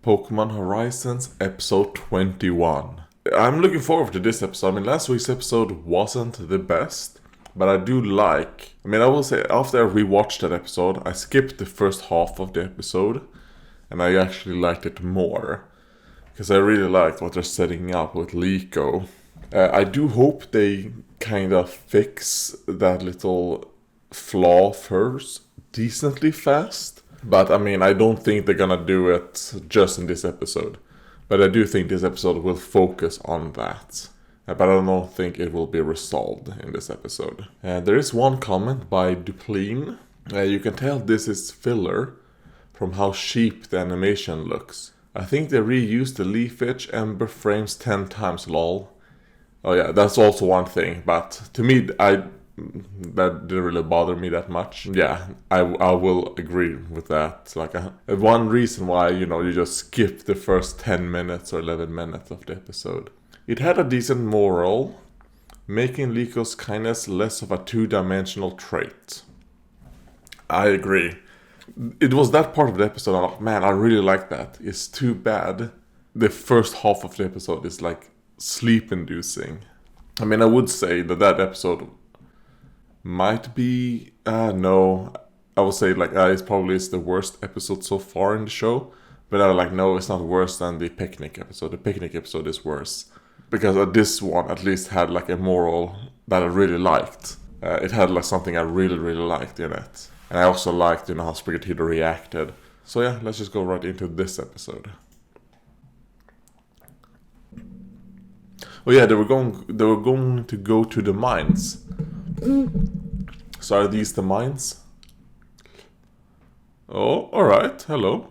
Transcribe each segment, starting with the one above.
Pokemon Horizons episode 21. I'm looking forward to this episode. I mean, last week's episode wasn't the best, but I do like... I will say, after I rewatched that episode, I skipped the first half of the episode, and I actually liked it more. Because I really liked what they're setting up with Liko. I do hope they kind of fix that little flaw of hers decently fast. But I don't think they're gonna do it just in this episode. But I do think this episode will focus on that. But I don't think it will be resolved in this episode. There is one comment by Duplain. You can tell this is filler from how cheap the animation looks. I think they reused the leafage ember frames 10 times, lol. Oh yeah, that's also one thing. But to me, that didn't really bother me that much. Yeah, I will agree with that. Like one reason why, you just skip the first 10 minutes or 11 minutes of the episode. It had a decent moral, making Liko's kindness less of a two-dimensional trait. I agree. It was that part of the episode, I'm like, man, I really like that. It's too bad the first half of the episode is like sleep-inducing. I would say that episode might be... no. I would say it probably is the worst episode so far in the show. But I'm like, no, it's not worse than the picnic episode. The picnic episode is worse. Because this one at least had like a moral that I really liked. It had like something I really, really liked in it. And I also liked, how Sprigatito reacted. So yeah, let's just go right into this episode. Oh yeah, they were going to go to the mines. So are these the mines? Oh, alright, hello.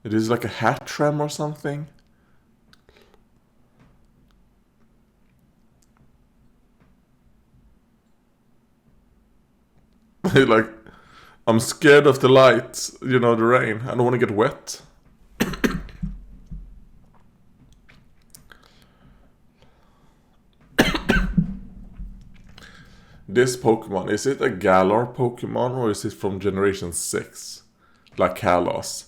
It is like a hat trim or something. Like, I'm scared of the light, the rain. I don't want to get wet. This Pokemon, is it a Galar Pokemon or is it from Generation 6? Like Kalos.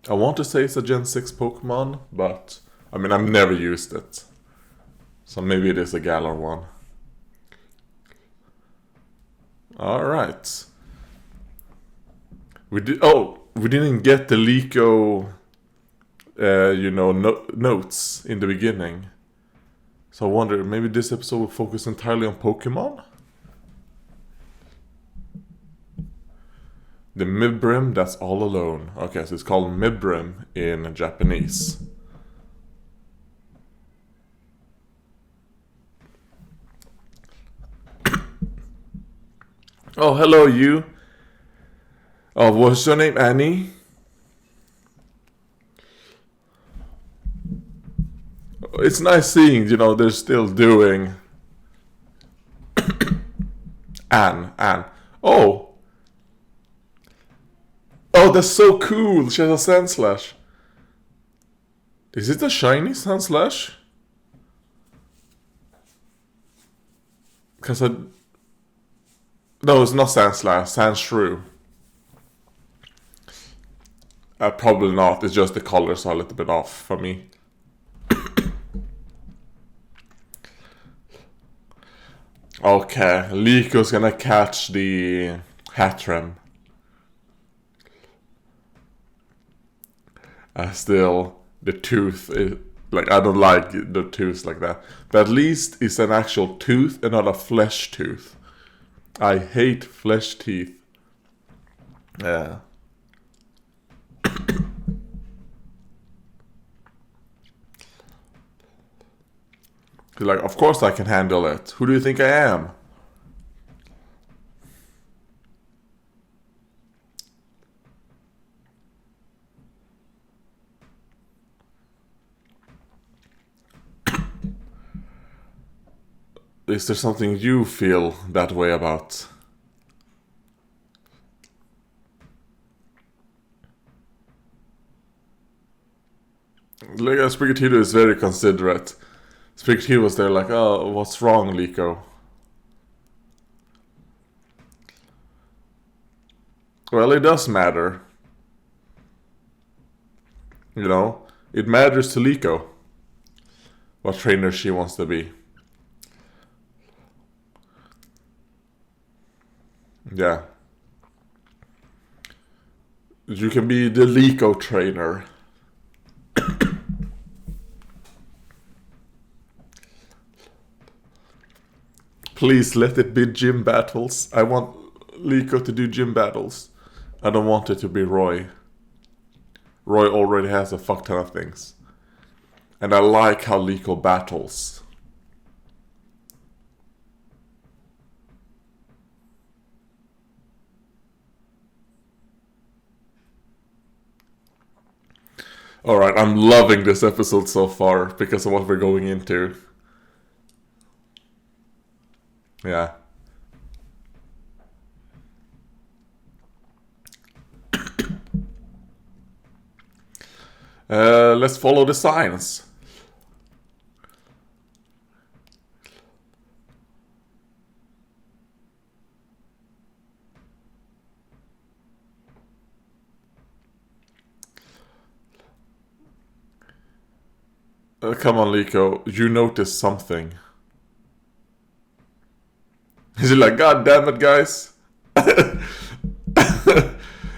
I want to say it's a Gen 6 Pokemon, but I've never used it. So maybe it is a Galar one. Alright. We didn't get the Liko, notes in the beginning. So I wonder, maybe this episode will focus entirely on Pokemon? The Mibrim that's all alone. Okay, so it's called Mibrim in Japanese. Oh, hello you. Oh, what's your name, Annie? It's nice seeing, they're still doing... Anne. Oh, that's so cool. She has a Sand Slash. Is it a shiny Sand Slash? Because no, it's not Sand Slash. Sand Shrew. Probably not. It's just the colors are a little bit off for me. Okay, Liko's gonna catch the Hattrem. Still, the tooth is, I don't like the tooth like that. But at least it's an actual tooth and not a flesh tooth. I hate flesh teeth. Yeah. Of course I can handle it. Who do you think I am? Is there something you feel that way about? Sprigatito is very considerate. Sprigatito was there oh, what's wrong, Liko? Well, it does matter. You know, it matters to Liko what trainer she wants to be. Yeah. You can be the Liko trainer. Please let it be gym battles. I want Liko to do gym battles. I don't want it to be Roy. Roy already has a fuck ton of things. And I like how Liko battles. Alright, I'm loving this episode so far because of what we're going into. Yeah. Let's follow the signs. Come on, Liko. You noticed something. Is he like, God damn it, guys?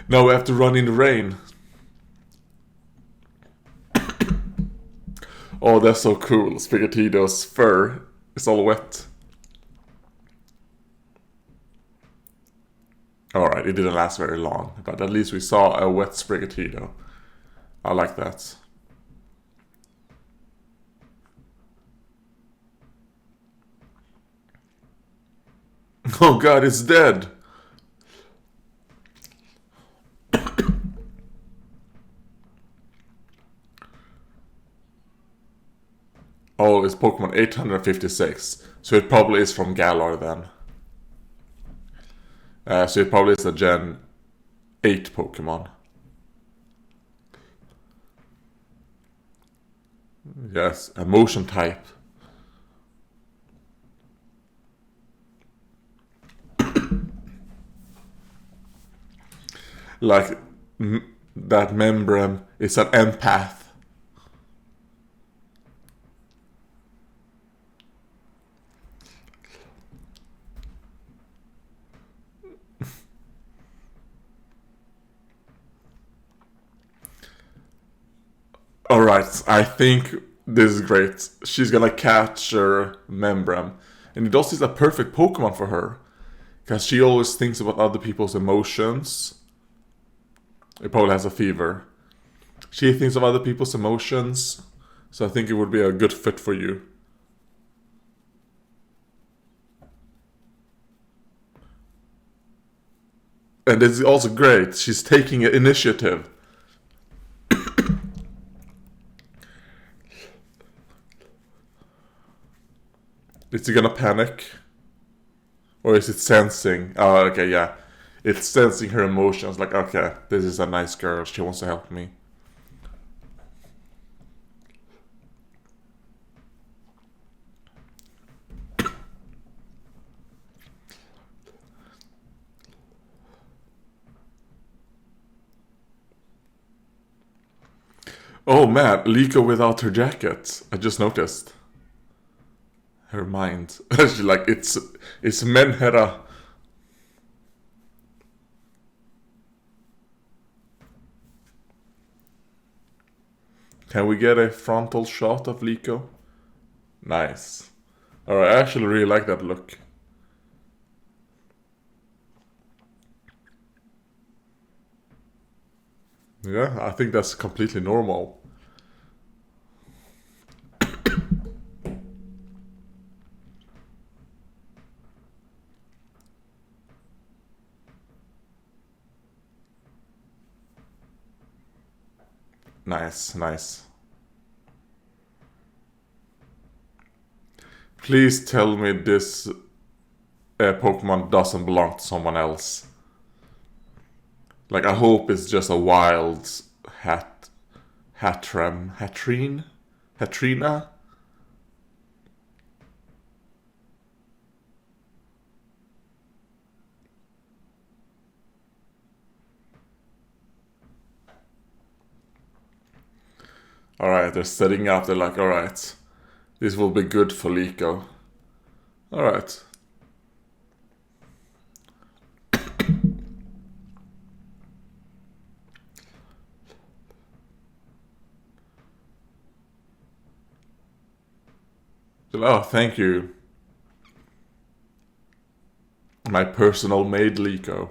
Now we have to run in the rain. Oh, that's so cool. Sprigatito's fur is all wet. Alright, it didn't last very long, but at least we saw a wet Sprigatito. I like that. Oh god, it's dead! Oh, it's Pokemon 856. So it probably is from Galar then. So it probably is a Gen 8 Pokemon. Yes, a motion type. Like, that Membrem is an empath. Alright, I think this is great. She's gonna catch her Membrem. And it also is a perfect Pokemon for her. Because she always thinks about other people's emotions. It probably has a fever. She thinks of other people's emotions. So I think it would be a good fit for you. And it's also great. She's taking initiative. Is it gonna panic? Or is it sensing? Oh, okay, yeah. It's sensing her emotions. Like, okay, this is a nice girl. She wants to help me. Oh man, Liko without her jacket. I just noticed. Her mind. She's like, it's Menhera. Can we get a frontal shot of Liko? Nice. Alright, I actually really like that look. Yeah, I think that's completely normal. Nice, nice. Please tell me this Pokemon doesn't belong to someone else. Like, I hope it's just a wild Hatrina? Alright, they're setting up. They're like, alright, this will be good for Liko. Alright. Oh, thank you. My personal maid Liko.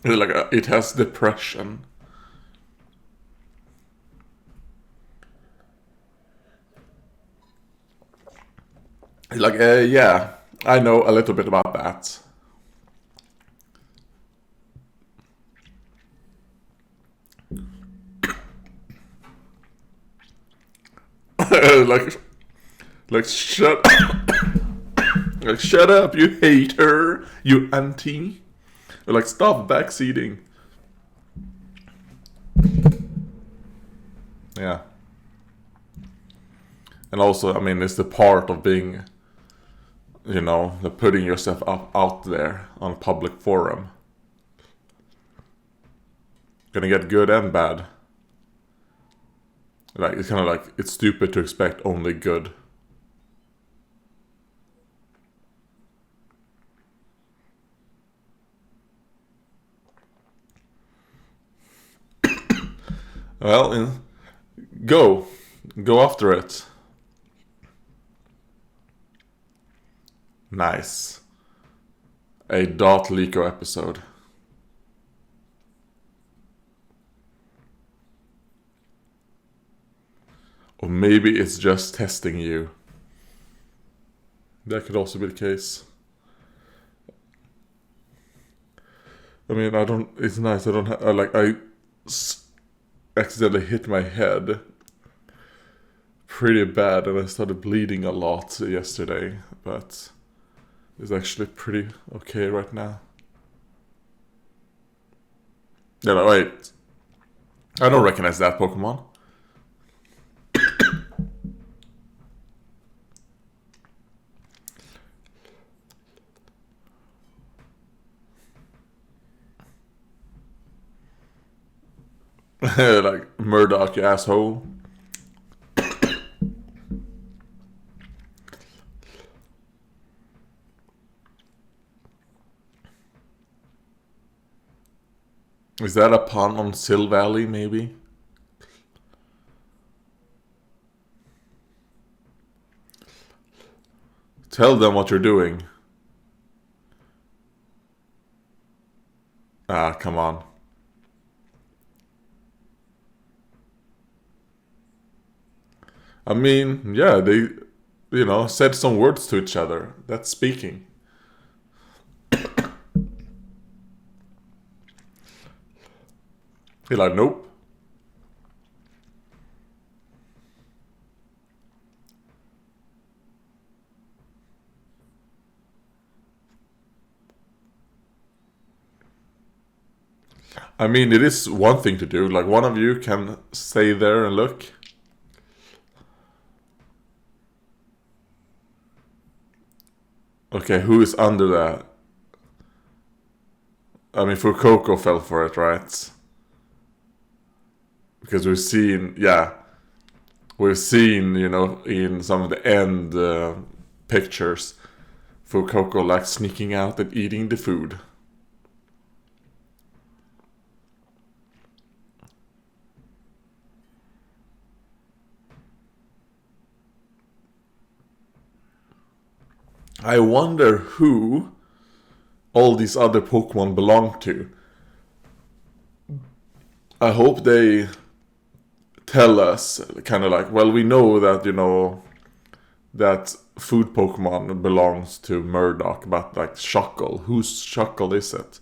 Like it has depression. Like yeah, I know a little bit about that. like shut like shut up, you hater, you auntie. Like stop backseating. Yeah. And also, I mean, it's the part of being, you know, the putting yourself out there on a public forum. Gonna get good and bad. Like, it's kind of like, it's stupid to expect only good. Well, go after it. Nice. A Liko episode. Or maybe it's just testing you. That could also be the case. I mean, it's nice, I accidentally hit my head pretty bad and I started bleeding a lot yesterday, but it's actually pretty okay right now. Yeah, no, wait. I don't recognize that Pokemon. Like, Murdoch, you asshole. Is that a pun on Sil Valley, maybe? Tell them what you're doing. Ah, come on. I mean, yeah, they, you know, said some words to each other. That's speaking. You're like, nope. I mean, it is one thing to do. Like, one of you can stay there and look. Okay, who is under that? I mean, Fuecoco fell for it, right? Because we've seen, you know, in some of the end pictures, Fuecoco like sneaking out and eating the food. I wonder who all these other Pokemon belong to. I hope they tell us, kind of like, well, we know that, you know, that food Pokemon belongs to Murdoch, but like Shuckle, whose Shuckle is it?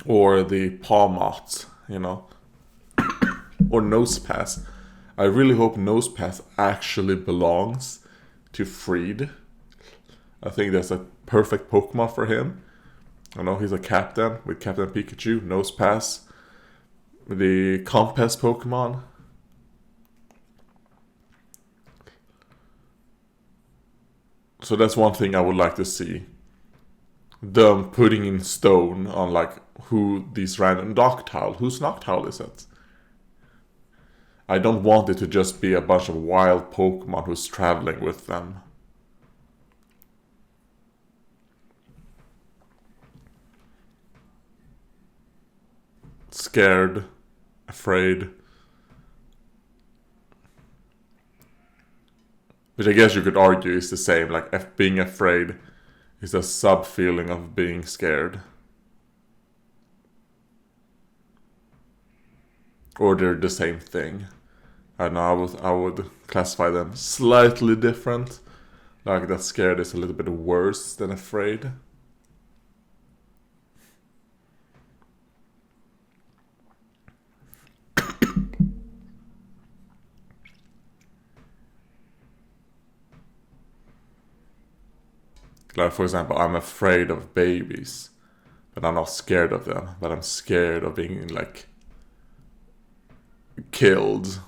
Or the Pawmot, you know? Or Nosepass. I really hope Nosepass actually belongs to Freed. I think that's a perfect Pokemon for him. I know he's a captain with Captain Pikachu, Nosepass, the Compass Pokemon. So that's one thing I would like to see. Them putting in stone on like who these random Noctowl. Whose Noctowl is it? I don't want it to just be a bunch of wild Pokemon who's traveling with them. Scared, afraid. Which I guess you could argue is the same, like being afraid is a sub-feeling of being scared. Or they're the same thing. I don't know, I would classify them slightly different. Like that scared is a little bit worse than afraid. Like, for example, I'm afraid of babies, but I'm not scared of them. But I'm scared of being, like, killed.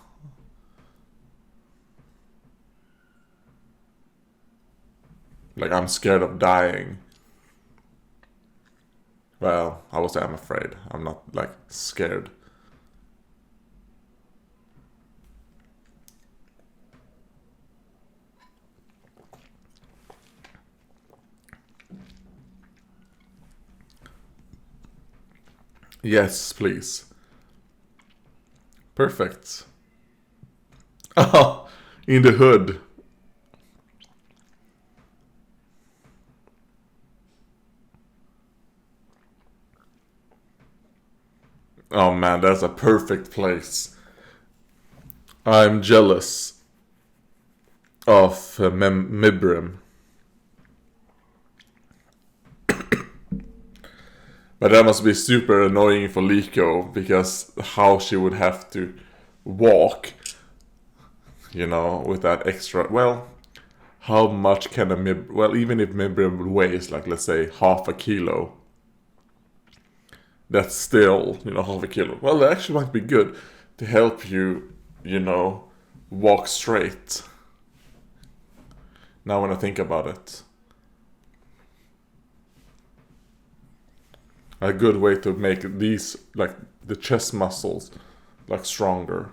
Like, I'm scared of dying. Well, I would say I'm afraid. I'm not, like, scared. Yes, please. Perfect. Oh, in the hood. Oh man, that's a perfect place. I'm jealous of Mibrim. But that must be super annoying for Liko, because how she would have to walk, you know, with that extra... Well, how much can a Mib... Well, even if Mibrim weighs, like, let's say, half a kilo, that's still, you know, half a kilo. Well, that actually might be good to help you, you know, walk straight. Now when I think about it. A good way to make these, like, the chest muscles, like, stronger.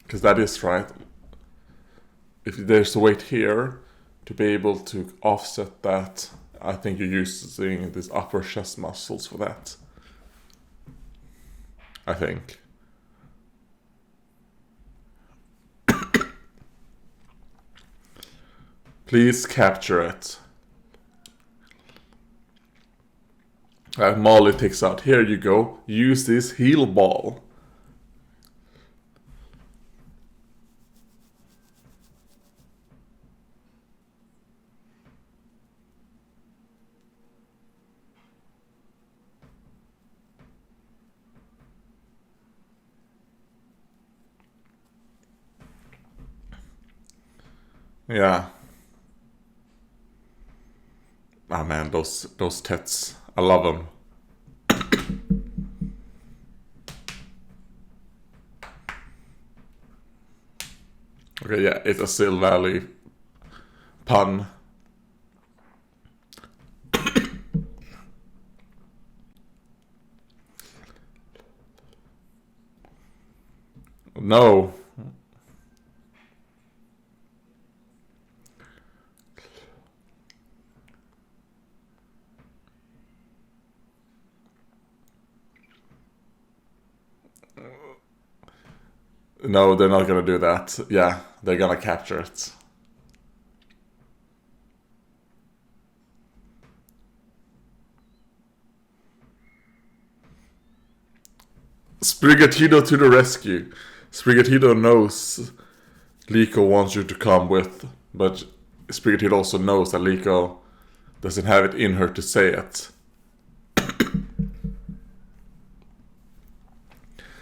Because that is right. If there's a weight here, to be able to offset that, I think you're using these upper chest muscles for that. I think. Please capture it. Molly takes out. Here you go. Use this heal ball. Yeah. Ah man, those tits. I love them. Okay, yeah, it's a Sil Valley pun. No. No, they're not gonna do that. Yeah, they're gonna capture it. Sprigatito to the rescue. Sprigatito knows Liko wants you to come with, but Sprigatito also knows that Liko doesn't have it in her to say it.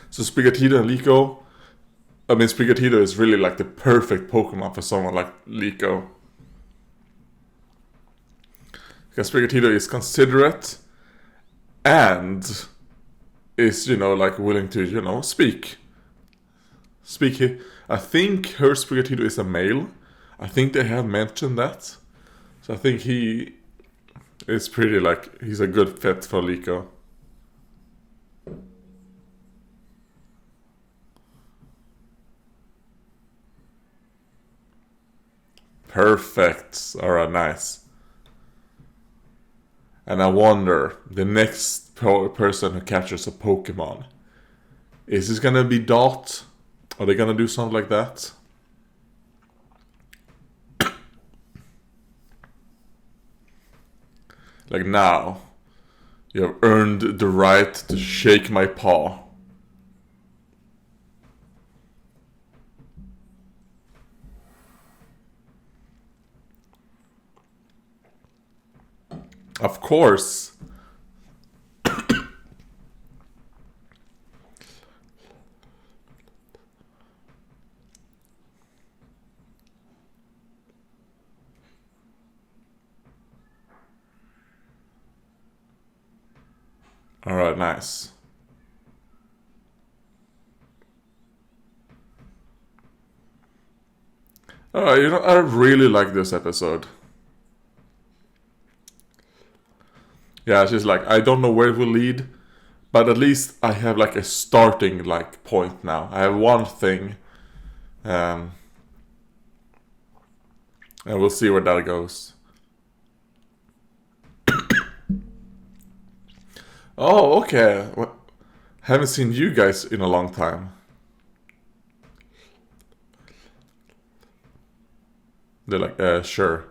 So Sprigatito and Liko... I mean, Sprigatito is really like the perfect Pokemon for someone like Liko. Because Sprigatito is considerate and is, you know, like willing to, you know, speak I think her Sprigatito is a male. I think they have mentioned that. So I think he is pretty like, he's a good fit for Liko. Perfect. Alright, nice. And I wonder, the next person who captures a Pokemon, is this gonna be Dot? Are they gonna do something like that? Like, now, you have earned the right to shake my paw. Of course. Alright, nice. Alright, I really like this episode. Yeah, it's just like, I don't know where it will lead, but at least I have like a starting like point now. I have one thing, and we'll see where that goes. Oh, okay. Haven't seen you guys in a long time. They're like, sure.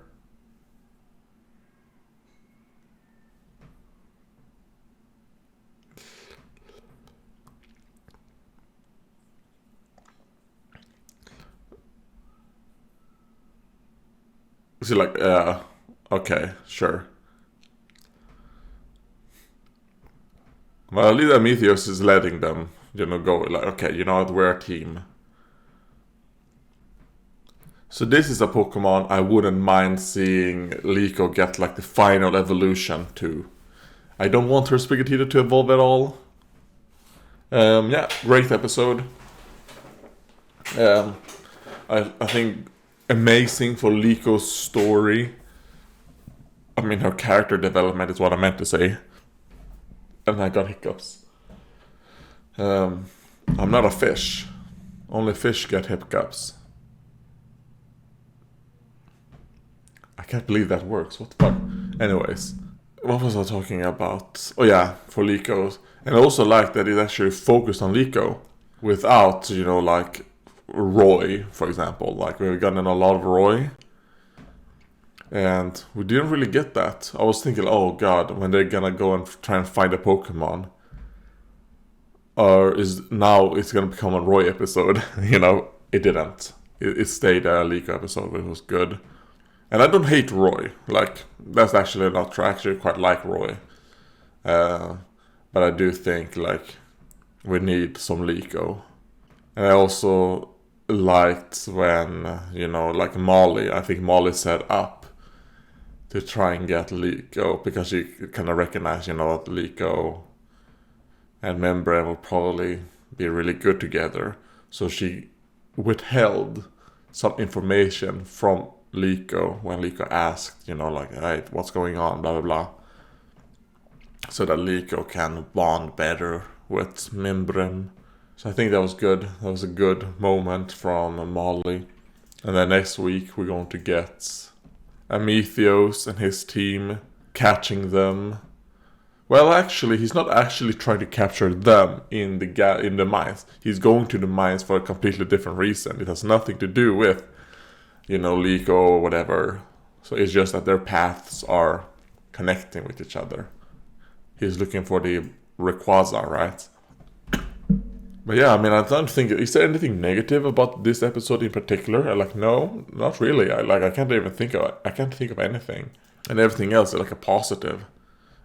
She's like, okay, sure. Well, at least Amethyos is letting them, go. Like, okay, you know what, we're a team. So this is a Pokemon I wouldn't mind seeing Liko get like the final evolution to. I don't want her Sprigatito to evolve at all. Yeah, great episode. I think amazing for Liko's story. I mean, her character development is what I meant to say. And I got hiccups. I'm not a fish. Only fish get hiccups. I can't believe that works. What the fuck? Anyways, what was I talking about? Oh yeah, for Liko. And I also like that it actually focused on Liko without, like Roy, for example. Like, we've gotten a lot of Roy. And we didn't really get that. I was thinking, oh god, when they're gonna go and try and find a Pokemon. Or it's gonna become a Roy episode. It didn't. It stayed a Liko episode, which was good. And I don't hate Roy. Like, that's actually not true. I actually quite like Roy. But I do think, like, we need some Liko. And I also liked when, like Molly, I think Molly set up to try and get Liko, because she kind of recognized, that Liko and Membrane will probably be really good together. So she withheld some information from Liko when Liko asked, like, hey, what's going on, blah, blah, blah. So that Liko can bond better with Membrane. So I think that was good. That was a good moment from Molly. And then next week we're going to get Amethyos and his team catching them. Well, actually, he's not actually trying to capture them in the mines. He's going to the mines for a completely different reason. It has nothing to do with, Liko or whatever. So it's just that their paths are connecting with each other. He's looking for the Rayquaza, right? But yeah, I mean, I don't think... Is there anything negative about this episode in particular? Like, no, not really. I can't even think of... I can't think of anything. And everything else is like a positive.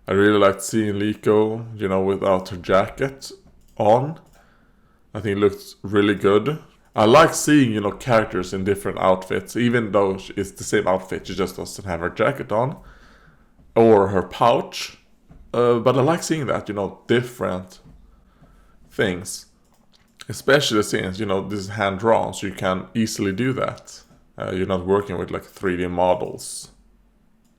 I really liked seeing Liko, without her jacket on. I think it looked really good. I like seeing, characters in different outfits, even though it's the same outfit, she just doesn't have her jacket on. Or her pouch. But I like seeing that, different things. Especially since, you know, this is hand-drawn, so you can easily do that. You're not working with like 3D models.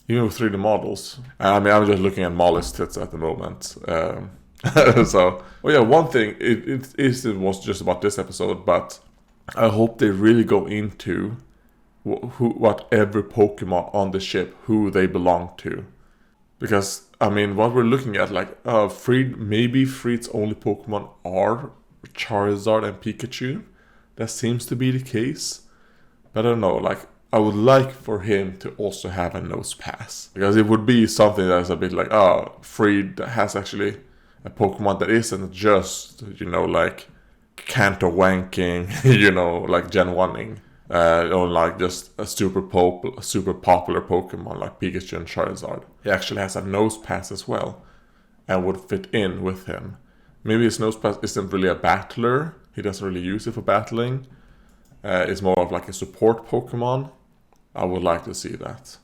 Even with 3D models. I mean, I'm just looking at Molly's tits at the moment. So, well, yeah, one thing, it was just about this episode, but I hope they really go into what every Pokemon on the ship, who they belong to. Because, I mean, what we're looking at, like, maybe Freed's only Pokemon are Charizard and Pikachu. That seems to be the case. But I don't know, like, I would like for him to also have a nose pass. Because it would be something that's a bit like, oh, Freed has actually a Pokemon that isn't just, you know, like, Kanto wanking, you know, like Gen 1ing. Or like just a super popular Pokemon like Pikachu and Charizard. He actually has a nose pass as well, and would fit in with him. Maybe his nose pass isn't really a battler. He doesn't really use it for battling. It's more of like a support Pokemon. I would like to see that.